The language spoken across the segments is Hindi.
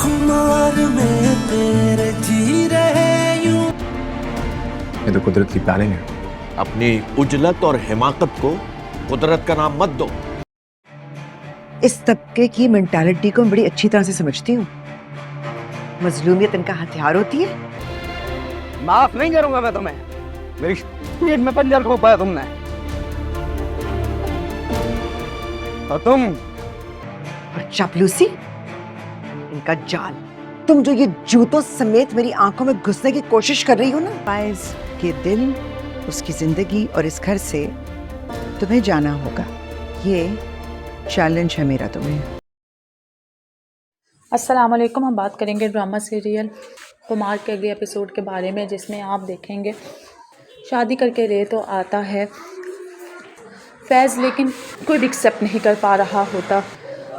खुमार में तेरे जी रहे यूं। ये तो कुदरत की प्लानिंग है। अपनी उजलत और हिमाकत को कुदरत का नाम मत दो। इस तबके की मेंटालिटी को मैं बड़ी अच्छी तरह से समझती हूँ। मजलूमियत इनका हथियार होती है। माफ नहीं करूंगा मैं तुम्हें। मेरी पेट में पंजर खोपा है तुमने। और तुम और चापलूसी इनका जाल। तुम जो ये जूतों समेत मेरी आंखों में घुसने की कोशिश कर रही हो ना, फाइज के दिल, उसकी जिंदगी और इस घर से तुम्हें जाना होगा। ये चैलेंज है मेरा तुम्हें। अस्सलाम वालेकुम। हम बात करेंगे ड्रामा सीरियल कुमार के अगले एपिसोड के बारे में, जिसमें आप देखेंगे शादी करके रे तो आता है फैज़, लेकिन कोई भी एक्सेप्ट नहीं कर पा रहा होता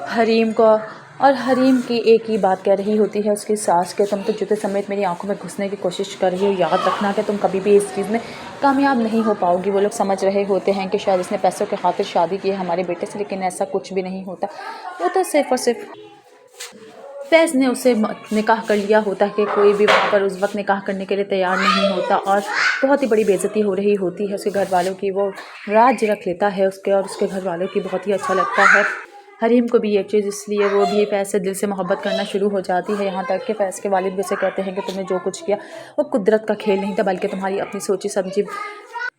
हरीम को। और हरीम की एक ही बात कह रही होती है उसकी सास के, तुम तो जूते समेत मेरी आंखों में घुसने की कोशिश कर रही हो, याद रखना कि तुम कभी भी इस चीज़ में कामयाब नहीं हो पाओगी। वो लोग समझ रहे होते हैं कि शायद इसने पैसों के खातिर शादी की है हमारे बेटे से, लेकिन ऐसा कुछ भी नहीं होता। वो तो सिर्फ़ और सिर्फ फैज़ ने उसे निकाह कर लिया होता है कि कोई भी वहाँ पर उस वक्त निकाह करने के लिए तैयार नहीं होता, और बहुत ही बड़ी बेइज्जती हो रही होती है उसके घर वालों की। वो राज रख लेता है उसके, और उसके घर वालों की बहुत ही अच्छा लगता है हरीम को भी ये चीज़, इसलिए वो भी फैज़ से दिल से मोहब्बत करना शुरू हो जाती है। यहाँ तक कि फैज़ के वालिद भी उसे कहते हैं कि तुमने जो कुछ किया वो कुदरत का खेल नहीं था, बल्कि तुम्हारी अपनी सोची समझी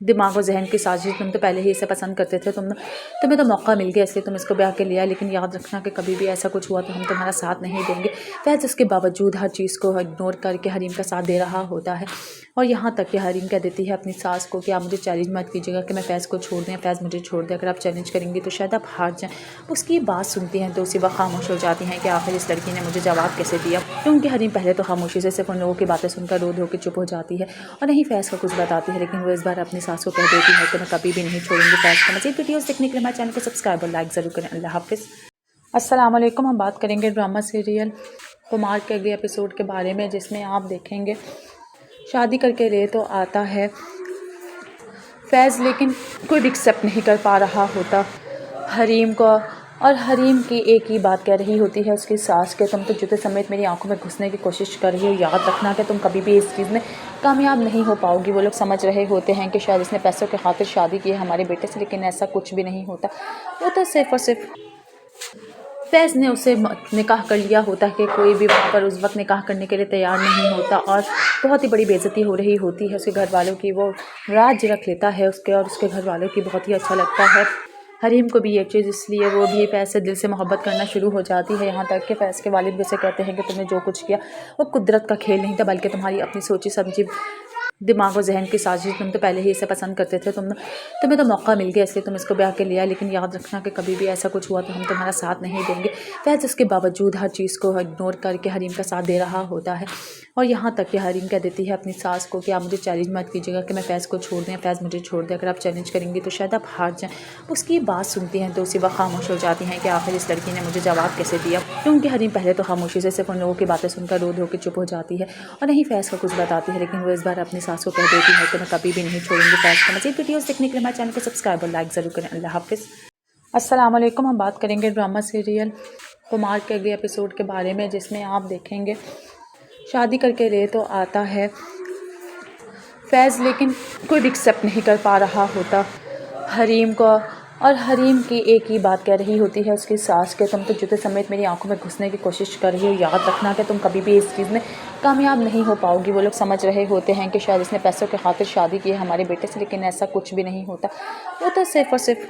दिमाग और जहन की साजिश। तुम तो पहले ही इसे पसंद करते थे, तुम्हें तो मौका मिल गया इसलिए तुम इसको ब्याह के लिया, लेकिन याद रखना कि कभी भी ऐसा कुछ हुआ तो हम तुम्हारा साथ नहीं देंगे। फैज़ इसके बावजूद हर चीज़ को इग्नोर करके हरीम का साथ दे रहा होता है, और यहाँ तक कि हरीम कह देती है अपनी सास को कि आप मुझे चैलेंज मत कीजिएगा कि मैं फैज़ को छोड़ दें, फैज़ मुझे छोड़ दें, अगर आप चैलेंज करेंगी तो शायद आप हार जाएँ। उसकी बात सुनती हैं तो उसी वक्त खामोश हो जाती हैं कि आखिर इस लड़की ने मुझे जवाब कैसे दिया, क्योंकि हरीम पहले तो खामोशी से सिर्फ उन लोगों की बातें सुनकर रो धो के चुप हो जाती है और नहीं फैज़ का कुछ बताती है, लेकिन वो इस बार अपनी सास को कह देती है कि मैं कभी भी नहीं छोड़ूंगी फैज़ को। मज़ीद वीडियोस देखने के लिए हमारे चैनल को सब्सक्राइब और लाइक ज़रूर करें। अल्लाह हाफ़िज़। अस्सलाम वालेकुम। हम बात करेंगे ड्रामा सीरियल कुमार के अगले एपिसोड के बारे में, जिसमें आप देखेंगे शादी करके रे तो आता है फैज़, लेकिन कोई भी एक्सेप्ट नहीं कर पा रहा होता हरीम को। और हरीम की एक ही बात कह रही होती है उसकी सास के, तुम तो जूते समेत मेरी आंखों में घुसने की कोशिश कर रही हो, याद रखना कि तुम कभी भी इस चीज़ में कामयाब नहीं हो पाओगी। वो लोग समझ रहे होते हैं कि शायद इसने पैसों के खातिर शादी की है हमारे बेटे से, लेकिन ऐसा कुछ भी नहीं होता। वो तो सिर्फ और सिर्फ फैज़ ने उसे निकाह कर लिया होता है कि कोई भी वहाँ पर उस वक्त निकाह करने के लिए तैयार नहीं होता, और बहुत ही बड़ी बेइज्जती हो रही होती है उसके घर वालों की। वो राज रख लेता है उसके, और उसके घर वालों की बहुत ही अच्छा लगता है हरीम को भी ये चीज़, इसलिए वो भी फैज़ से दिल से मोहब्बत करना शुरू हो जाती है। यहाँ तक कि फैज़ के वालिद भी उसे कहते हैं कि तुमने जो कुछ किया वो कुदरत का खेल नहीं था, बल्कि तुम्हारी अपनी सोची समझी दिमाग और जहन की साजिश। तुम तो पहले ही इसे पसंद करते थे, तुम्हें तो मौका मिल गया इसलिए तुम इसको ब्याह के लिया, लेकिन याद रखना कि कभी भी ऐसा कुछ हुआ तो हम तुम्हारा साथ नहीं देंगे। फैज़ इसके बावजूद हर चीज़ को इग्नोर करके हरीम का साथ दे रहा होता है, और यहाँ तक कि हरीम कह देती है अपनी सास को कि आप मुझे चैलेंज मत कीजिएगा कि मैं फैज़ को छोड़ दें, फैज़ मुझे छोड़ दें, अगर आप चैलेंज करेंगी तो शायद आप हार जाएँ। उसकी बात सुनती हैं तो उसी वक्त खामोश हो जाती हैं कि आखिर इस लड़की ने मुझे जवाब कैसे दिया, क्योंकि हरीम पहले तो खामोशी से सिर्फ उन लोगों की बातें सुनकर रो धो के चुप हो जाती है और नहीं फैज़ का कुछ बताती है, लेकिन वो इस बार अपनी सास को कह देती है कि मैं कभी भी नहीं छोड़ूंगी फैज़ को। मज़ीद वीडियोस देखने के लिए हमारे चैनल को सब्सक्राइब और लाइक ज़रूर करें। अल्लाह हाफ़िज़। अस्सलाम वालेकुम। हम बात करेंगे ड्रामा सीरियल कुमार के अगले एपिसोड के बारे में, जिसमें आप देखेंगे शादी करके रे तो आता है फैज़, लेकिन कोई भी एक्सेप्ट नहीं कर पा रहा होता हरीम को। और हरीम की एक ही बात कह रही होती है उसकी सास के, तुम तो जूते समेत मेरी आंखों में घुसने की कोशिश कर रही हो, याद रखना कि तुम कभी भी इस चीज़ में कामयाब नहीं हो पाओगी। वो लोग समझ रहे होते हैं कि शायद इसने पैसों के खातिर शादी की है हमारे बेटे से, लेकिन ऐसा कुछ भी नहीं होता। वो तो सिर्फ और सिर्फ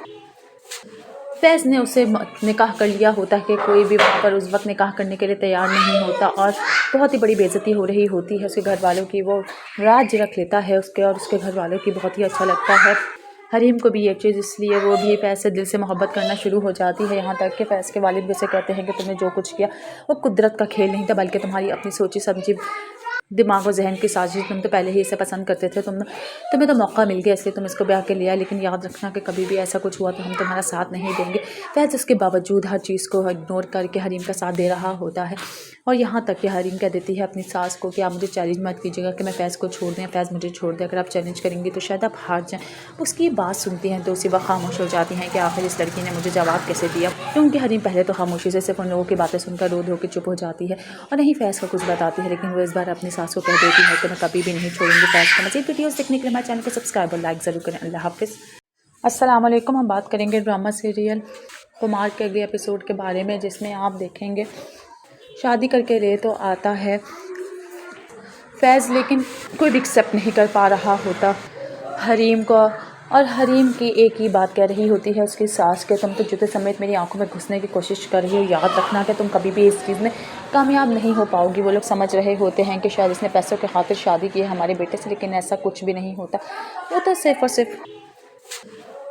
फैज़ ने उसे निकाह कर लिया होता है कि कोई भी वहाँ पर उस वक्त निकाह करने के लिए तैयार नहीं होता, और बहुत ही बड़ी बेइज्जती हो रही होती है उसके घर वालों की। वो राज रख लेता है उसके, और उसके घर वालों की बहुत ही अच्छा लगता है हरीम को भी ये चीज़, इसलिए वो भी फैज़ से दिल से मोहब्बत करना शुरू हो जाती है। यहाँ तक कि फैज़ के वालिद भी उसे कहते हैं कि तुमने जो कुछ किया वो कुदरत का खेल नहीं था, बल्कि तुम्हारी अपनी सोची समझी दिमाग और जहन की साजिश, तुम तो पहले ही इसे पसंद करते थे। तुम्हें तो मौका मिल गया इसलिए तुम इसको ब्याह के लिया, लेकिन याद रखना कि कभी भी ऐसा कुछ हुआ तो हम तुम्हारा साथ नहीं देंगे। फैज़ इसके बावजूद हर चीज़ को इग्नोर करके हरीम का साथ दे रहा होता है और यहाँ तक कि हरीम कह देती है अपनी सास को कि आप मुझे चैलेंज मत कीजिएगा कि मैं फैज़ को छोड़ दें, फैज़ मुझे छोड़ दें, अगर आप चैलेंज करेंगी तो शायद आप हार जाएँ। उसकी बात सुनती हैं तो उसी वक्त खामोश हो जाती हैं कि आखिर इस लड़की ने मुझे जवाब कैसे दिया, क्योंकि हरीम पहले तो खामोशी से सिर्फ उन लोगों की बातें सुनकर रो के चुप हो जाती है और नहीं फैज़ का कुछ बताती है, लेकिन वो इस बार अपनी सास को कह देती है कि मैं कभी भी नहीं छोड़ूंगी फैज़ को। मज़ीद वीडियोस देखने के लिए हमारे चैनल को सब्सक्राइब और लाइक ज़रूर करें। अल्लाह हाफ़िज़। अस्सलाम वालेकुम। हम बात करेंगे ड्रामा सीरियल कुमार के अगले एपिसोड के बारे में, जिसमें आप देखेंगे शादी करके रे तो आता है फैज़, लेकिन कोई भी एक्सेप्ट नहीं कर पा रहा होता हरीम को, और हरीम की एक ही बात कह रही होती है उसकी सास के, तुम तो जूते समेत मेरी आंखों में घुसने की कोशिश कर रही हो, याद रखना कि तुम कभी भी इस चीज़ में कामयाब नहीं हो पाओगी। वो लोग समझ रहे होते हैं कि शायद इसने पैसों के खातिर शादी की है हमारे बेटे से, लेकिन ऐसा कुछ भी नहीं होता। वो तो सिर्फ और सिर्फ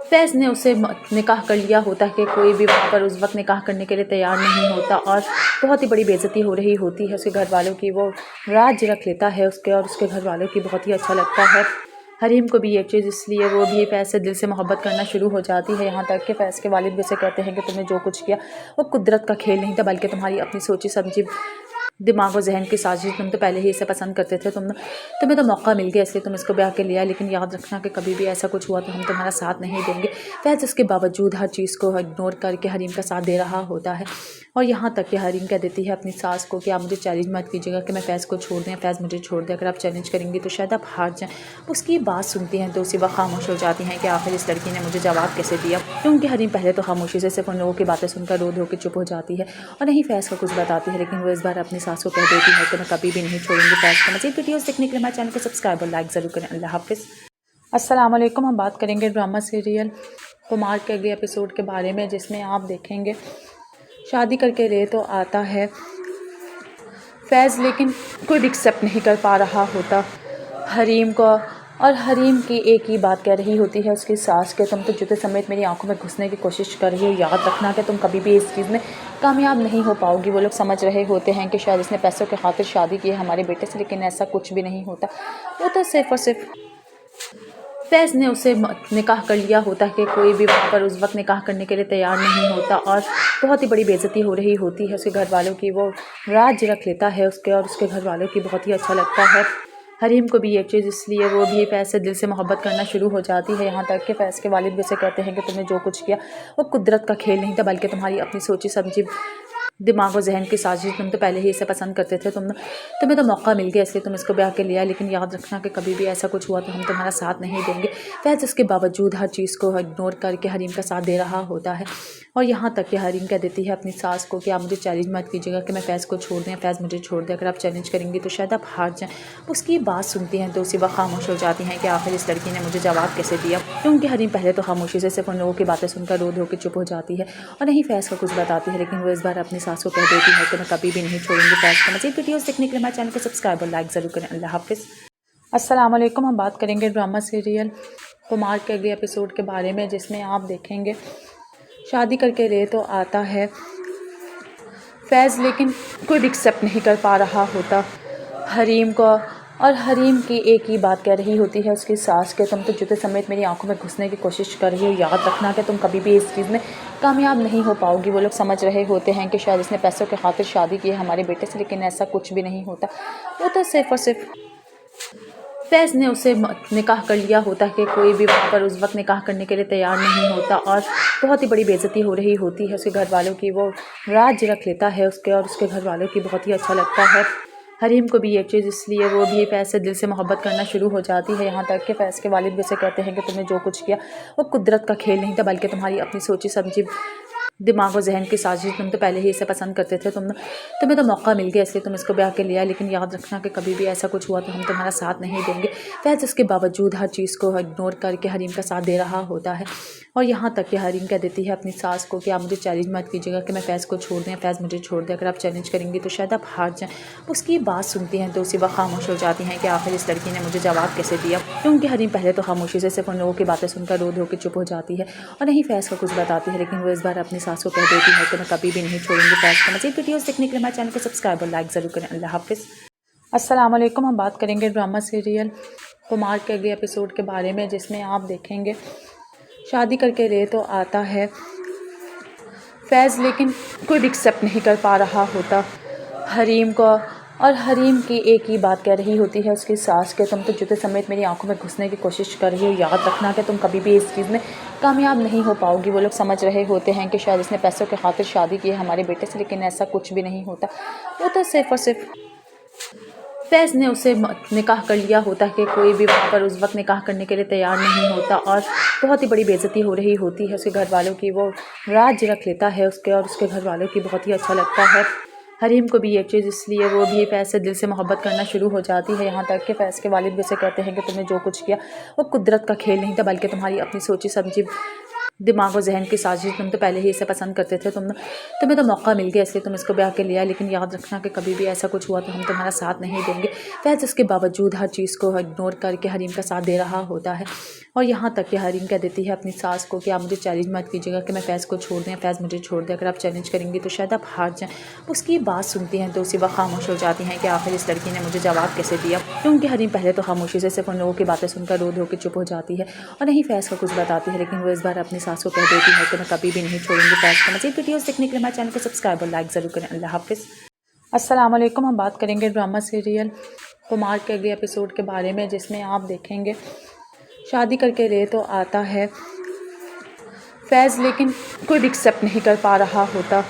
फैज़ ने उसे निकाह कर लिया होता है कि कोई भी वहाँ पर उस वक्त निकाह करने के लिए तैयार नहीं होता और बहुत ही बड़ी बेइज्जती हो रही होती है उसके घर वालों की। वो राज रख लेता है उसके और उसके घर वालों की, बहुत ही अच्छा लगता है हरीम को भी ये चीज़, इसलिए वो भी फैज़ से दिल से मोहब्बत करना शुरू हो जाती है। यहाँ तक कि फैज़ के वालिद भी उसे कहते हैं कि तुमने जो कुछ किया वो कुदरत का खेल नहीं था, बल्कि तुम्हारी अपनी सोची समझी दिमाग और जहन की साजिश, तुम तो पहले ही इसे पसंद करते थे। तुम्हें तो मौका मिल गया इसलिए तुम इसको ब्याह के लिया, लेकिन याद रखना कि कभी भी ऐसा कुछ हुआ तो हम तुम्हारा साथ नहीं देंगे। फैज़ इसके बावजूद हर चीज़ को इग्नोर करके हरीम का साथ दे रहा होता है और यहाँ तक कि हरीम कह देती है अपनी सास को कि आप मुझे चैलेंज मत कीजिएगा कि मैं फैज़ को छोड़ दें, फैज़ मुझे छोड़ दें, अगर आप चैलेंज करेंगी तो शायद आप हार जाएँ। उसकी बात सुनती हैं तो उसी वक्त खामोश हो जाती हैं कि आखिर इस लड़की ने मुझे जवाब कैसे दिया, क्योंकि हरीम पहले तो खामोशी से सिर्फ उन लोगों की बातें सुनकर रो के चुप हो जाती है और नहीं फैज़ का कुछ बताती है, लेकिन वो इस बार अपनी सास को कह देती है कि मैं कभी भी नहीं छोड़ूंगी फैज़ को। मज़ीद वीडियोस देखने के लिए हमारे चैनल को सब्सक्राइब और लाइक ज़रूर करें। अल्लाह हाफ़िज़। अस्सलाम वालेकुम। हम बात करेंगे ड्रामा सीरियल कुमार के अगले एपिसोड के बारे में, जिसमें आप देखेंगे शादी करके रे तो आता है फैज़, लेकिन कोई भी एक्सेप्ट नहीं कर पा रहा होता हरीम को, और हरीम की एक ही बात कह रही होती है उसकी सास के, तुम तो जूते समेत मेरी आंखों में घुसने की कोशिश कर रही हो, याद रखना कि तुम कभी भी इस चीज़ में कामयाब नहीं हो पाओगी। वो लोग समझ रहे होते हैं कि शायद इसने पैसों के खातिर शादी की है हमारे बेटे से, लेकिन ऐसा कुछ भी नहीं होता। वो तो सिर्फ और सिर्फ फैज़ ने उसे निकाह कर लिया होता है कि कोई भी वहाँ पर उस वक्त निकाह करने के लिए तैयार नहीं होता और बहुत ही बड़ी बेइज्जती हो रही होती है उसके घर वालों की। वो राज रख लेता है उसके और उसके घर वालों की, बहुत ही अच्छा लगता है हरीम को भी ये चीज़, इसलिए वो भी फैज़ से दिल से मोहब्बत करना शुरू हो जाती है। यहाँ तक कि फैज़ के वालिद भी उसे कहते हैं कि तुमने जो कुछ किया वो कुदरत का खेल नहीं था, बल्कि तुम्हारी अपनी सोची समझी दिमाग और जहन की साजिश, तुम तो पहले ही इसे पसंद करते थे। तुम्हें तो मौका मिल गया इसलिए तुम इसको ब्याह के लिया, लेकिन याद रखना कि कभी भी ऐसा कुछ हुआ तो हम तुम्हारा साथ नहीं देंगे। फैज़ इसके बावजूद हर चीज़ को इग्नोर करके हरीम का साथ दे रहा होता है और यहाँ तक कि हरीम कह देती है अपनी सास को कि आप मुझे चैलेंज मत कीजिएगा कि मैं फैज़ को छोड़ दें, फैज़ मुझे छोड़ दें, अगर आप चैलेंज करेंगी तो शायद आप हार जाएँ। उसकी बात सुनती हैं तो उसी वक्त खामोश हो जाती हैं कि आखिर इस लड़की ने मुझे जवाब कैसे दिया, क्योंकि हरीम पहले तो खामोशी से सिर्फ उन लोगों की बातें सुनकर रो के चुप हो जाती है और नहीं फैज़ का कुछ बताती है, लेकिन वो इस बार अपनी सास को कह देती है कि मैं कभी भी नहीं छोड़ूंगी फैज़ को। मज़ीद वीडियोस देखने के लिए हमारे चैनल को सब्सक्राइब और लाइक ज़रूर करें। अल्लाह हाफ़िज़। अस्सलाम वालेकुम। हम बात करेंगे ड्रामा सीरियल कुमार के अगले एपिसोड के बारे में, जिसमें आप देखेंगे शादी करके रे तो आता है फैज़, लेकिन कोई भी एक्सेप्ट नहीं कर पा रहा होता हरीम को, और हरीम की एक ही बात कह रही होती है उसकी सास के, तुम तो जूते समेत मेरी आंखों में घुसने की कोशिश कर रही हो, याद रखना कि तुम कभी भी इस चीज़ में कामयाब नहीं हो पाओगी। वो लोग समझ रहे होते हैं कि शायद इसने पैसों के खातिर शादी की है हमारे बेटे से, लेकिन ऐसा कुछ भी नहीं होता। वो तो सिर्फ और सिर्फ फैज़ ने उसे निकाह कर लिया होता है कि कोई भी वहाँ पर उस वक्त निकाह करने के लिए तैयार नहीं होता और बहुत ही बड़ी बेइज्जती हो रही होती है उसके घर वालों की। वो राज रख लेता है उसके और उसके घर वालों की, बहुत ही अच्छा लगता है हरीम को भी ये चीज़, इसलिए वो भी फैज़ से दिल से मोहब्बत करना शुरू हो जाती है। यहाँ तक कि फैज़ के वालिद भी उसे कहते हैं कि तुमने जो कुछ किया वो कुदरत का खेल नहीं था, बल्कि तुम्हारी अपनी सोची समझी दिमाग और जहन की साजिश, तुम तो पहले ही इसे पसंद करते थे। तुम्हें तो मौका मिल गया इसलिए तुम इसको ब्याह के लिया, लेकिन याद रखना कि कभी भी ऐसा कुछ हुआ तो हम तुम्हारा साथ नहीं देंगे। फैज़ इसके बावजूद हर चीज़ को इग्नोर करके हरीम का साथ दे रहा होता है और यहाँ तक कि हरीम कह देती है अपनी सास को कि आप मुझे चैलेंज मत कीजिएगा कि मैं फैज़ को छोड़ दें, फैज़ मुझे छोड़ दें, अगर आप चैलेंज करेंगी तो शायद आप हार जाएँ। उसकी बात सुनती हैं तो उसी वक्त खामोश हो जाती हैं कि आखिर इस लड़की ने मुझे जवाब कैसे दिया, क्योंकि हरीम पहले तो खामोशी से सिर्फ उन लोगों की बातें सुनकर रो के चुप हो जाती है और नहीं फैज़ का कुछ बताती है, लेकिन वो इस बार अपनी सास को कह देती है कि मैं कभी भी नहीं छोड़ूंगी फैज़ को। मज़ीद वीडियोस देखने के लिए हमारे चैनल को सब्सक्राइब और लाइक ज़रूर करें। अल्लाह हाफ़िज़। अस्सलाम वालेकुम। हम बात करेंगे ड्रामा सीरियल कुमार के अगले एपिसोड के बारे में, जिसमें आप देखेंगे शादी करके रे तो आता है फैज़, लेकिन कोई भी एक्सेप्ट नहीं कर पा रहा होता हरीम को। और हरीम की एक ही बात कह रही होती है उसकी सास के, तुम तो जूते समेत मेरी आंखों में घुसने की कोशिश कर रही हो, याद रखना कि तुम कभी भी इस चीज़ में कामयाब नहीं हो पाओगी। वो लोग समझ रहे होते हैं कि शायद इसने पैसों के खातिर शादी की है हमारे बेटे से, लेकिन ऐसा कुछ भी नहीं होता। वो तो सिर्फ़ और सिर्फ फैज़ ने उसे निकाह कर लिया होता है कि कोई भी वहाँ पर उस वक्त निकाह करने के लिए तैयार नहीं होता, और बहुत ही बड़ी बेइज्जती हो रही होती है उसके घर वालों की। वो राज रख लेता है उसके, और उसके घर वालों की बहुत ही अच्छा लगता है हरीम को भी ये चीज़, इसलिए वो भी फैज़ से दिल से मोहब्बत करना शुरू हो जाती है। यहाँ तक कि फैज़ के वालिद भी उसे कहते हैं कि तुमने जो कुछ किया वो कुदरत का खेल नहीं था, बल्कि तुम्हारी अपनी सोची समझी दिमाग और जहन की साजिश। तुम तो पहले ही इसे पसंद करते थे, तुम्हें तो मौका मिल गया इसलिए तुम इसको ब्याह के लिया, लेकिन याद रखना कि कभी भी ऐसा कुछ हुआ तो हम तुम्हारा साथ नहीं देंगे। फैज़ इसके बावजूद हर चीज़ को इग्नोर करके हरीम का साथ दे रहा होता है, और यहाँ तक कि हरीम कह देती है अपनी सास को कि आप मुझे चैलेंज मत कीजिएगा कि मैं फैज़ को छोड़ दें, फैज़ मुझे छोड़ दें, अगर आप चैलेंज करेंगी तो शायद आप हार जाएँ। उसकी बात सुनती हैं तो उसी वक्त खामोश हो जाती हैं कि आखिर इस लड़की ने मुझे जवाब कैसे दिया, क्योंकि हरीम पहले तो खामोशी से सिर्फ उन लोगों की बातें सुनकर रो धो के चुप हो जाती है और नहीं फैज़ का कुछ बताती है, लेकिन वो इस बार अपनी सास को कह देती है कि मैं कभी भी नहीं छोड़ूंगी फैज़ को। मज़ीद वीडियोस देखने के लिए हमारे चैनल को सब्सक्राइब और लाइक ज़रूर करें। अल्लाह हाफ़िज़। अस्सलाम वालेकुम। हम बात करेंगे ड्रामा सीरियल कुमार के अगले एपिसोड के बारे में, जिसमें आप देखेंगे शादी करके रे तो आता है फैज़, लेकिन कोई भी एक्सेप्ट नहीं कर पा रहा होता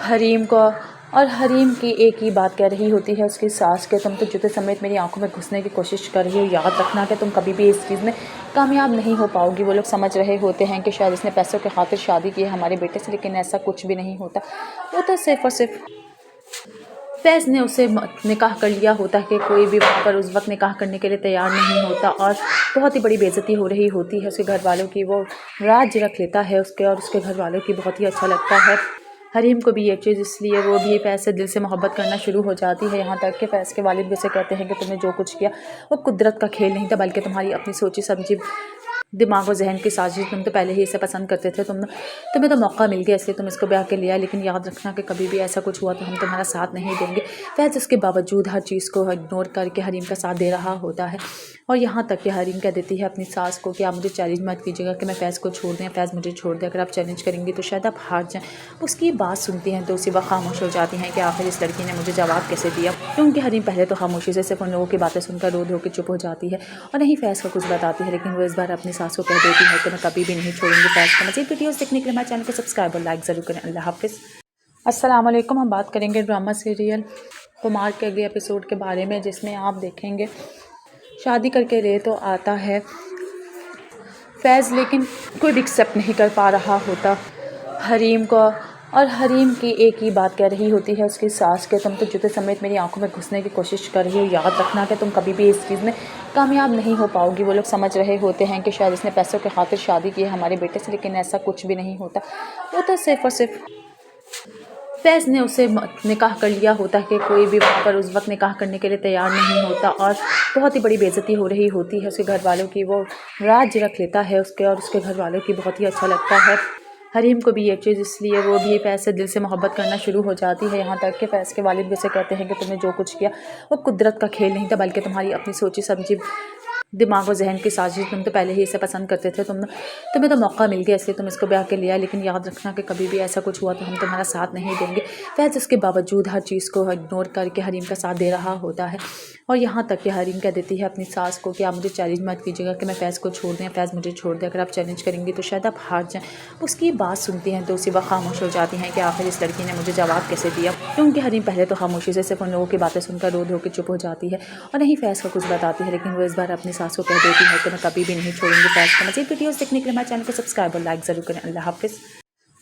हरीम को। और हरीम की एक ही बात कह रही होती है उसकी सास के, तुम तो जूते समेत मेरी आंखों में घुसने की कोशिश कर रही हो, याद रखना कि तुम कभी भी इस चीज़ में कामयाब नहीं हो पाओगी। वो लोग समझ रहे होते हैं कि शायद इसने पैसों के खातिर शादी की है हमारे बेटे से, लेकिन ऐसा कुछ भी नहीं होता। वो तो सिर्फ और सिर्फ फैज़ ने उसे निकाह कर लिया होता है कि कोई भी वहाँ पर उस वक्त निकाह करने के लिए तैयार नहीं होता, और बहुत ही बड़ी बेइज्जती हो रही होती है उसके घर वालों की। वो राज रख लेता है उसके, और उसके घर वालों की बहुत ही अच्छा लगता है हरीम को भी ये चीज़, इसलिए वो भी फैज़ से दिल से मोहब्बत करना शुरू हो जाती है। यहाँ तक कि फैज़ के वालिद भी उसे कहते हैं कि तुमने जो कुछ किया वो कुदरत का खेल नहीं था, बल्कि तुम्हारी अपनी सोची समझी दिमाग और जहन की साजिश। तुम तो पहले ही इसे पसंद करते थे, तुम्हें तो मौका मिल गया इसलिए तुम इसको ब्याह के लिया, लेकिन याद रखना कि कभी भी ऐसा कुछ हुआ तो हम तुम्हारा साथ नहीं देंगे। फैज़ इसके बावजूद हर चीज़ को इग्नोर करके हरीम का साथ दे रहा होता है, और यहाँ तक कि हरीम कह देती है अपनी सास को कि आप मुझे चैलेंज मत कीजिएगा कि मैं फैज़ को छोड़ दें, फैज़ मुझे छोड़ दें, अगर आप चैलेंज करेंगी तो शायद आप हार जाएँ। उसकी बात सुनती हैं तो उसी वक्त खामोश हो जाती हैं कि आखिर इस लड़की ने मुझे जवाब कैसे दिया, क्योंकि हरीम पहले तो खामोशी से सिर्फ उन लोगों की बातें सुनकर रो धो के चुप हो जाती है और नहीं फैज़ का कुछ बताती है, लेकिन वो इस बार अपनी सास को कह देती है कि मैं कभी भी नहीं छोड़ूंगी फैज़ को। मज़ीद वीडियोस देखने के लिए हमारे चैनल को सब्सक्राइब और लाइक ज़रूर करें। अल्लाह हाफ़िज़। अस्सलाम वालेकुम। हम बात करेंगे ड्रामा सीरियल कुमार के अगले एपिसोड के बारे में, जिसमें आप देखेंगे शादी करके रे तो आता है फैज़, लेकिन कोई भी एक्सेप्ट नहीं कर पा रहा होता हरीम को। और हरीम की एक ही बात कह रही होती है उसकी सास के, तुम तो जूते समेत मेरी आंखों में घुसने की कोशिश कर रही हो, याद रखना कि तुम कभी भी इस चीज़ में कामयाब नहीं हो पाओगी। वो लोग समझ रहे होते हैं कि शायद इसने पैसों के खातिर शादी की है हमारे बेटे से, लेकिन ऐसा कुछ भी नहीं होता। वो तो सिर्फ और सिर्फ फैज़ ने उसे निकाह कर लिया होता है कि कोई भी वहाँ पर उस वक्त निकाह करने के लिए तैयार नहीं होता, और बहुत ही बड़ी बेइज्जती हो रही होती है उसके घर वालों की। वो राज रख लेता है उसके, और उसके घर वालों की बहुत ही अच्छा लगता है हरीम को भी ये चीज़, इसलिए वो भी फैज़ से दिल से मोहब्बत करना शुरू हो जाती है। यहाँ तक कि फैज़ के वालिद भी उसे कहते हैं कि तुमने जो कुछ किया वो कुदरत का खेल नहीं था, बल्कि तुम्हारी अपनी सोची समझी दिमाग और जहन की साजिश। तुम तो पहले ही इसे पसंद करते थे, तुम्हें तो मौका मिल गया इसलिए तुम इसको ब्याह के लिया, लेकिन याद रखना कि कभी भी ऐसा कुछ हुआ तो हम तुम्हारा साथ नहीं देंगे। फैज़ इसके बावजूद हर चीज़ को इग्नोर करके हरीम का साथ दे रहा होता है, और यहाँ तक कि हरीम कह देती है अपनी सास को कि आप मुझे चैलेंज मत कीजिएगा कि मैं फैज़ को छोड़ दें, फैज़ मुझे छोड़ दें, अगर आप चैलेंज करेंगी तो शायद आप हार जाएँ। उसकी बात सुनती हैं तो उसी वक्त खामोश हो जाती हैं कि आखिर इस लड़की ने मुझे जवाब कैसे दिया, क्योंकि हरीम पहले तो खामोशी से सिर्फ उन लोगों की बातें सुनकर रो धो के चुप हो जाती है और नहीं फैज़ का कुछ बताती है, लेकिन वो इस बार अपनी सास को कह देती है कि मैं कभी भी नहीं छोड़ूंगी फैज़ को। मज़ीद वीडियोस देखने के लिए हमारे चैनल को सब्सक्राइब और लाइक ज़रूर करें। अल्लाह हाफ़िज़।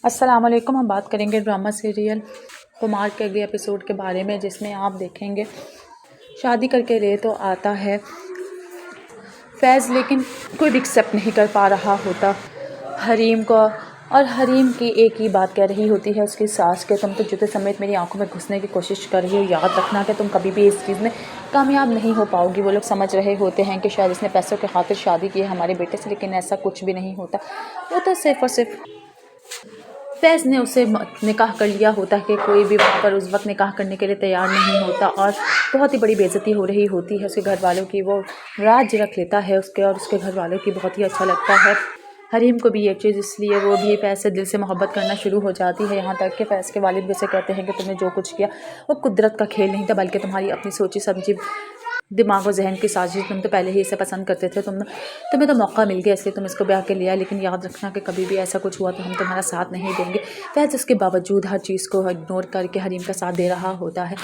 अस्सलाम वालेकुम। हम बात करेंगे ड्रामा सीरियल कुमार के अगले एपिसोड के बारे में, जिसमें आप देखेंगे शादी करके रे तो आता है फैज़, लेकिन कोई भी एक्सेप्ट नहीं कर पा रहा होता हरीम को। और हरीम की एक ही बात कह रही होती है उसकी सास के, तुम तो जूते समेत मेरी आंखों में घुसने की कोशिश कर रही हो, याद रखना कि तुम कभी भी इस चीज़ में कामयाब नहीं हो पाओगी। वो लोग समझ रहे होते हैं कि शायद इसने पैसों के खातिर शादी की है हमारे बेटे से, लेकिन ऐसा कुछ भी नहीं होता। वो तो सिर्फ और सिर्फ फैज़ ने उसे निकाह कर लिया होता है कि कोई भी वहाँ पर उस वक्त निकाह करने के लिए तैयार नहीं होता और बहुत ही बड़ी बेइज्जती हो रही होती है उसके घर वालों की। वो राज रख लेता है उसके और उसके घर वालों की, बहुत ही अच्छा लगता है हरीम को भी ये चीज़, इसलिए वो भी फैज़ से दिल से मोहब्बत करना शुरू हो जाती है। यहाँ तक कि फैज़ के वालिद भी उसे कहते हैं कि तुमने जो कुछ किया वो कुदरत का खेल नहीं था, बल्कि तुम्हारी अपनी सोची समझी दिमाग और जहन की साजिश। तुम तो पहले ही इसे पसंद करते थे, तुम्हें तो मौका मिल गया इसलिए तुम इसको ब्याह के लिया, लेकिन याद रखना कि कभी भी ऐसा कुछ हुआ तो हम तुम्हारा साथ नहीं देंगे। फैज़ इसके बावजूद हर चीज़ को इग्नोर करके हरीम का साथ दे रहा होता है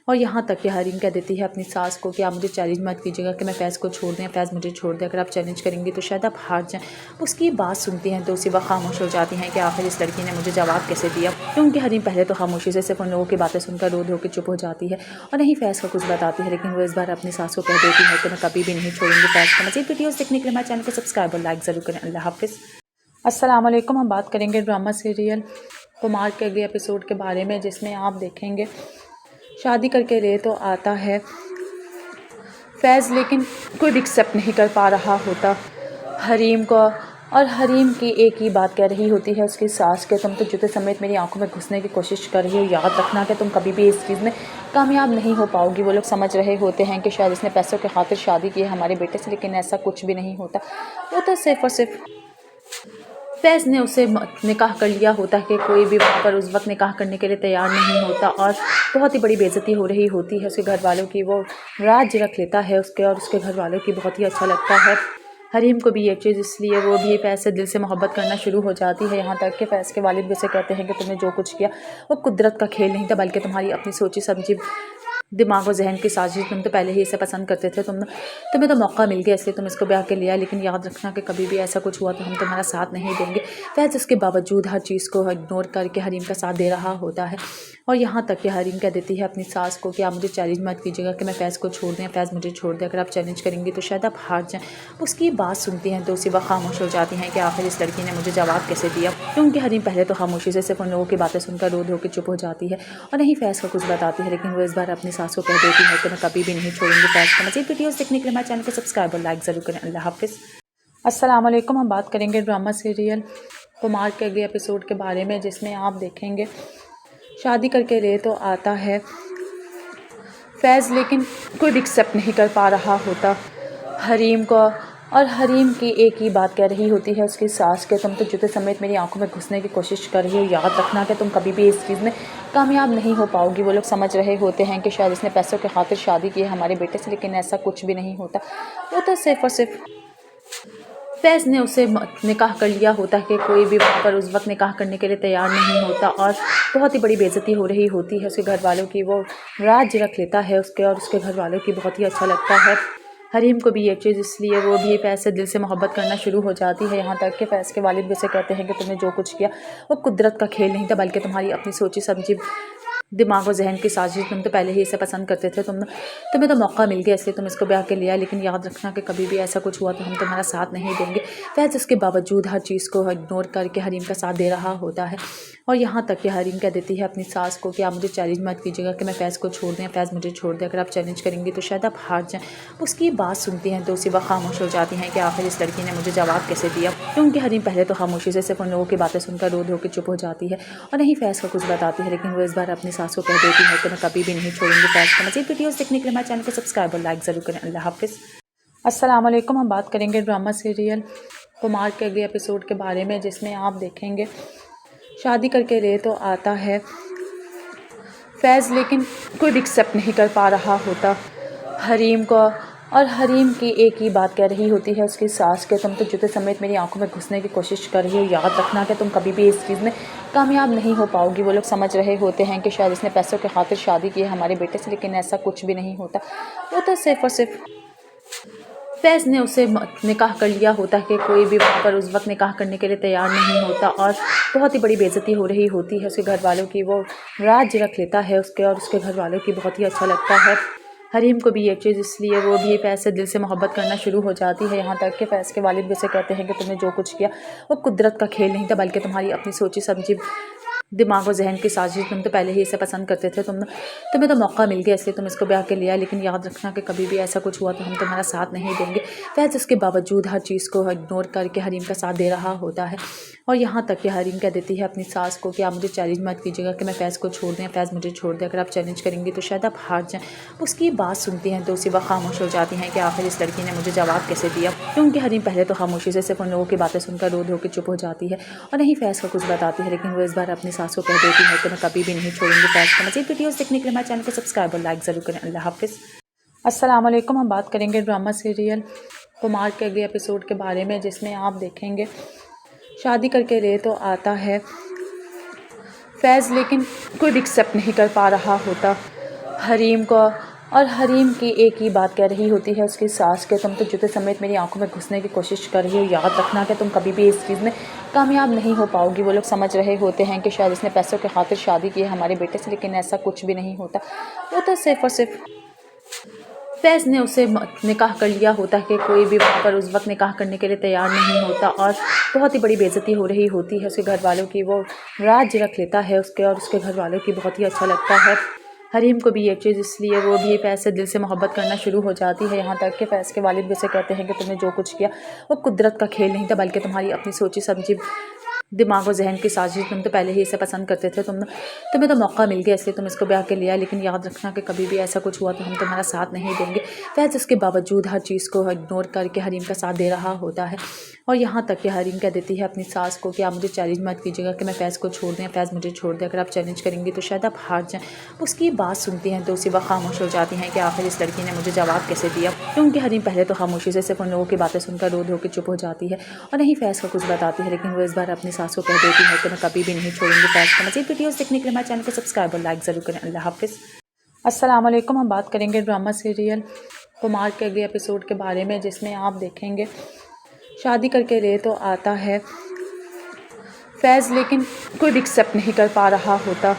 और यहाँ तक कि हरीम कह देती है अपनी सास को कि आप मुझे चैलेंज मत कीजिएगा कि मैं फैज़ को छोड़ दें, फैज़ मुझे छोड़ दें, अगर आप चैलेंज करेंगी तो शायद आप हार जाएँ। उसकी बात सुनती हैं तो उसी वक्त खामोश हो जाती हैं कि आखिर इस लड़की ने मुझे जवाब कैसे दिया, क्योंकि हरीम पहले तो खामोशी से सिर्फ उन लोगों की बातें सुनकर रो के चुप हो जाती है और नहीं फैज़ का कुछ बताती है, लेकिन वो इस बार अपनी सास को कह देती है कि मैं कभी भी नहीं छोड़ूंगी फैज़ को। मज़ीद वीडियोस देखने के लिए हमारे चैनल को सब्सक्राइब और लाइक ज़रूर करें। अल्लाह हाफ़िज़। अस्सलाम वालेकुम। हम बात करेंगे ड्रामा सीरियल कुमार के अगले एपिसोड के बारे में, जिसमें आप देखेंगे शादी करके रे तो आता है फैज़, लेकिन कोई भी एक्सेप्ट नहीं कर पा रहा होता हरीम को, और हरीम की एक ही बात कह रही होती है उसकी सास के, तुम तो जूते समेत मेरी आंखों में घुसने की कोशिश कर रही हो, याद रखना कि तुम कभी भी इस चीज़ में कामयाब नहीं हो पाओगी। वो लोग समझ रहे होते हैं कि शायद इसने पैसों के खातिर शादी की है हमारे बेटे से, लेकिन ऐसा कुछ भी नहीं होता। वो तो सिर्फ और सिर्फ फैज़ ने उसे निकाह कर लिया होता है कि कोई भी वहाँ पर उस वक्त निकाह करने के लिए तैयार नहीं होता और बहुत ही बड़ी बेइज्जती हो रही होती है उसके घर वालों की। वो राज रख लेता है उसके और उसके घर वालों की, बहुत ही अच्छा लगता है हरीम को भी ये चीज़, इसलिए वो भी फैज़ से दिल से मोहब्बत करना शुरू हो जाती है। यहाँ तक कि फैज़ के वालिद भी उसे कहते हैं कि तुमने जो कुछ किया वो कुदरत का खेल नहीं था, बल्कि तुम्हारी अपनी सोची समझी दिमाग और जहन की साजिश। तुम तो पहले ही इसे पसंद करते थे, तुम्हें तो मौका मिल गया इसलिए तुम इसको ब्याह के लिया, लेकिन याद रखना कि कभी भी ऐसा कुछ हुआ तो हम तुम्हारा साथ नहीं देंगे। फैज़ इसके बावजूद हर चीज़ को इग्नोर करके हरीम का साथ दे रहा होता है और यहाँ तक कि हरीम कह देती है अपनी सास को कि आप मुझे चैलेंज मत कीजिएगा कि मैं फैज़ को छोड़ दें, फैज़ मुझे छोड़ दें, अगर आप चैलेंज करेंगी तो शायद आप हार जाएँ। उसकी बात सुनती हैं तो उसी वक्त खामोश हो जाती हैं कि आखिर इस लड़की ने मुझे जवाब कैसे दिया, क्योंकि हरीम पहले तो खामोशी से सिर्फ उन लोगों की बातें सुनकर रो के चुप हो जाती है और नहीं फैज़ का कुछ बताती है, लेकिन वो इस बार अपनी सास को कह देती है कि मैं कभी भी नहीं छोड़ूंगी फैज़ को। मज़ीद वीडियोस देखने के लिए हमारे चैनल को सब्सक्राइब और लाइक ज़रूर करें। अल्लाह हाफ़िज़। अस्सलाम वालेकुम। हम बात करेंगे ड्रामा सीरियल कुमार के अगले एपिसोड के बारे में, जिसमें आप देखेंगे शादी करके रे तो आता है फैज़, लेकिन कोई भी एक्सेप्ट नहीं कर पा रहा होता हरीम को, और हरीम की एक ही बात कह रही होती है उसकी सास के, तुम तो जूते समेत मेरी आंखों में घुसने की कोशिश कर रही हो, याद रखना कि तुम कभी भी इस चीज़ में कामयाब नहीं हो पाओगी। वो लोग समझ रहे होते हैं कि शायद इसने पैसों के खातिर शादी की है हमारे बेटे से, लेकिन ऐसा कुछ भी नहीं होता। वो तो सिर्फ और सिर्फ फैज़ ने उसे निकाह कर लिया होता है कि कोई भी वहाँ पर उस वक्त निकाह करने के लिए तैयार नहीं होता और बहुत ही बड़ी बेइज्जती हो रही होती है उसके घर वालों की। वो राज रख लेता है उसके और उसके घर वालों की, बहुत ही अच्छा लगता है हरीम को भी ये चीज़, इसलिए वो भी फैज़ से दिल से मोहब्बत करना शुरू हो जाती है। यहाँ तक कि फैज़ के वालिद भी उसे कहते हैं कि तुमने जो कुछ किया वो कुदरत का खेल नहीं था, बल्कि तुम्हारी अपनी सोची समझी दिमाग और जहन की साजिश। तुम तो पहले ही इसे पसंद करते थे, तुम्हें तो मौका मिल गया इसलिए तुम इसको ब्याह के लिया, लेकिन याद रखना कि कभी भी ऐसा कुछ हुआ तो हम तुम्हारा साथ नहीं देंगे। फैज़ इसके बावजूद हर चीज़ को इग्नोर करके हरीम का साथ दे रहा होता है और यहाँ तक कि हरीम कह देती है अपनी सास को कि आप मुझे चैलेंज मत कीजिएगा कि मैं फैज़ को छोड़ दें, फैज़ मुझे छोड़ दें, अगर आप चैलेंज करेंगी तो शायद आप हार जाएँ। उसकी बात सुनती हैं तो उसी वक्त खामोश हो जाती हैं कि आखिर इस लड़की ने मुझे जवाब कैसे दिया, क्योंकि हरीम पहले तो खामोशी से सिर्फ उन लोगों की बातें सुनकर रो के चुप हो जाती है और नहीं फैज़ का कुछ बताती है, लेकिन वो इस बार अपनी सास को कह देती है कि मैं कभी भी नहीं छोड़ूंगी फैज़ को। मज़ीद वीडियोस देखने के लिए हमारे चैनल को सब्सक्राइब और लाइक ज़रूर करें। अल्लाह हाफ़िज़। अस्सलाम वालेकुम। हम बात करेंगे ड्रामा सीरियल कुमार के अगले एपिसोड के बारे में, जिसमें आप देखेंगे शादी करके रे तो आता है फैज़, लेकिन कोई भी एक्सेप्ट नहीं कर पा रहा होता हरीम को, और हरीम की एक ही बात कह रही होती है उसकी सास के, तुम तो जूते समेत मेरी आंखों में घुसने की कोशिश कर रही हो, याद रखना कि तुम कभी भी इस चीज़ में कामयाब नहीं हो पाओगी। वो लोग समझ रहे होते हैं कि शायद इसने पैसों के खातिर शादी की है हमारे बेटे से, लेकिन ऐसा कुछ भी नहीं होता। वो तो सिर्फ और सिर्फ फैज़ ने उसे निकाह कर लिया होता है कि कोई भी वहाँ पर उस वक्त निकाह करने के लिए तैयार नहीं होता और बहुत ही बड़ी बेइज्जती हो रही होती है उसके घर वालों की। वो राज रख लेता है उसके और उसके घर वालों की, बहुत ही अच्छा लगता है हरीम को भी ये चीज़, इसलिए वो भी फैज़ से दिल से मोहब्बत करना शुरू हो जाती है। यहाँ तक कि फैज़ के वालिद भी उसे कहते हैं कि तुमने जो कुछ किया वो कुदरत का खेल नहीं था, बल्कि तुम्हारी अपनी सोची समझी दिमाग और जहन की साजिश, तुम तो पहले ही इसे पसंद करते थे। तुम्हें तो मौका मिल गया इसलिए तुम इसको ब्याह के लिया, लेकिन याद रखना कि कभी भी ऐसा कुछ हुआ तो हम तुम्हारा साथ नहीं देंगे। फैज़ इसके बावजूद हर चीज़ को इग्नोर करके हरीम का साथ दे रहा होता है और यहाँ तक कि हरीम कह देती है अपनी सास को कि आप मुझे चैलेंज मत कीजिएगा कि मैं फैज़ को छोड़ दें, फैज़ मुझे छोड़ दें, अगर आप चैलेंज करेंगी तो शायद आप हार जाएँ। उसकी बात सुनती हैं तो उसी वक्त खामोश हो जाती हैं कि आखिर इस लड़की ने मुझे जवाब कैसे दिया, क्योंकि हरीम पहले तो खामोशी से सिर्फ उन लोगों की बातें सुनकर रो के चुप हो जाती है और नहीं फैज़ का कुछ बताती है, लेकिन वो इस बार अपनी सास को कह देती है कि मैं कभी भी नहीं छोड़ूंगी फैज़ को। मज़ीद वीडियोस देखने के लिए हमारे चैनल को सब्सक्राइब और लाइक ज़रूर करें। अल्लाह हाफ़िज़। अस्सलाम वालेकुम। हम बात करेंगे ड्रामा सीरियल कुमार के अगले एपिसोड के बारे में, जिसमें आप देखेंगे शादी करके रे तो आता है फैज़, लेकिन कोई भी एक्सेप्ट नहीं कर पा रहा होता हरीम को, और हरीम की एक ही बात कह रही होती है उसकी सास के, तुम तो जूते समेत मेरी आंखों में घुसने की कोशिश कर रही हो, याद रखना कि तुम कभी भी इस चीज़ में कामयाब नहीं हो पाओगी। वो लोग समझ रहे होते हैं कि शायद इसने पैसों के खातिर शादी की है हमारे बेटे से, लेकिन ऐसा कुछ भी नहीं होता। वो तो सिर्फ और सिर्फ फैज़ ने उसे निकाह कर लिया होता है कि कोई भी वहाँ पर उस वक्त निकाह करने के लिए तैयार नहीं होता और बहुत ही बड़ी बेइज्जती हो रही होती है उसके घर वालों की। वो राज रख लेता है उसके और उसके घर वालों की, बहुत ही अच्छा लगता है हरीम को भी ये चीज़, इसलिए वो भी फैज़ से दिल से मोहब्बत करना शुरू हो जाती है। यहाँ तक कि फैज़ के वालिद भी उसे कहते हैं कि तुमने जो कुछ किया वो कुदरत का खेल नहीं था, बल्कि तुम्हारी अपनी सोची समझी दिमाग और जहन की साजिश, तुम तो पहले ही इसे पसंद करते थे। तुम्हें तो मौका मिल गया इसलिए तुम इसको ब्याह के लिया, लेकिन याद रखना कि कभी भी ऐसा कुछ हुआ तो हम तुम्हारा साथ नहीं देंगे। फैज़ इसके बावजूद हर चीज़ को इग्नोर करके हरीम का साथ दे रहा होता है और यहाँ तक कि हरीम कह देती है अपनी सास को कि आप मुझे चैलेंज मत कीजिएगा कि मैं फैज़ को छोड़ दें, फैज़ मुझे छोड़ दें, अगर आप चैलेंज करेंगी तो शायद आप हार जाएँ। उसकी बात सुनती हैं तो उसी वक्त खामोश हो जाती हैं कि आखिर इस लड़की ने मुझे जवाब कैसे दिया, क्योंकि हरीम पहले तो खामोशी से सिर्फ उन लोगों की बातें सुनकर रो के चुप हो जाती है और नहीं फैज़ का कुछ बताती है, लेकिन वो इस बार अपनी सास को कह देती है कि मैं कभी भी नहीं छोड़ूंगी फैज़ को। मज़ीद वीडियोस देखने के लिए हमारे चैनल को सब्सक्राइब और लाइक ज़रूर करें। अल्लाह हाफ़िज़। अस्सलाम वालेकुम। हम बात करेंगे ड्रामा सीरियल कुमार के अगले एपिसोड के बारे में, जिसमें आप देखेंगे शादी करके रे तो आता है फैज़, लेकिन कोई भी एक्सेप्ट नहीं कर पा रहा होता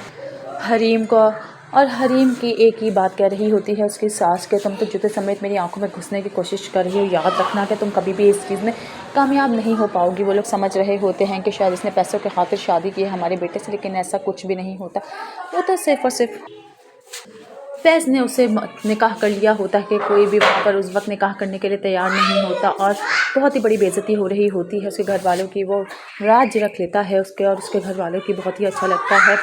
हरीम को, और हरीम की एक ही बात कह रही होती है उसकी सास के, तुम तो जूते समेत मेरी आंखों में घुसने की कोशिश कर रही हो, याद रखना कि तुम कभी भी इस चीज़ में कामयाब नहीं हो पाओगी। वो लोग समझ रहे होते हैं कि शायद इसने पैसों के खातिर शादी की है हमारे बेटे से, लेकिन ऐसा कुछ भी नहीं होता। वो तो सिर्फ और सिर्फ फैज़ ने उसे निकाह कर लिया होता है कि कोई भी वहाँ पर उस वक्त निकाह करने के लिए तैयार नहीं होता और बहुत ही बड़ी बेइज्जती हो रही होती है उसके घर वालों की। वो राज रख लेता है उसके और उसके घर वालों की, बहुत ही अच्छा लगता है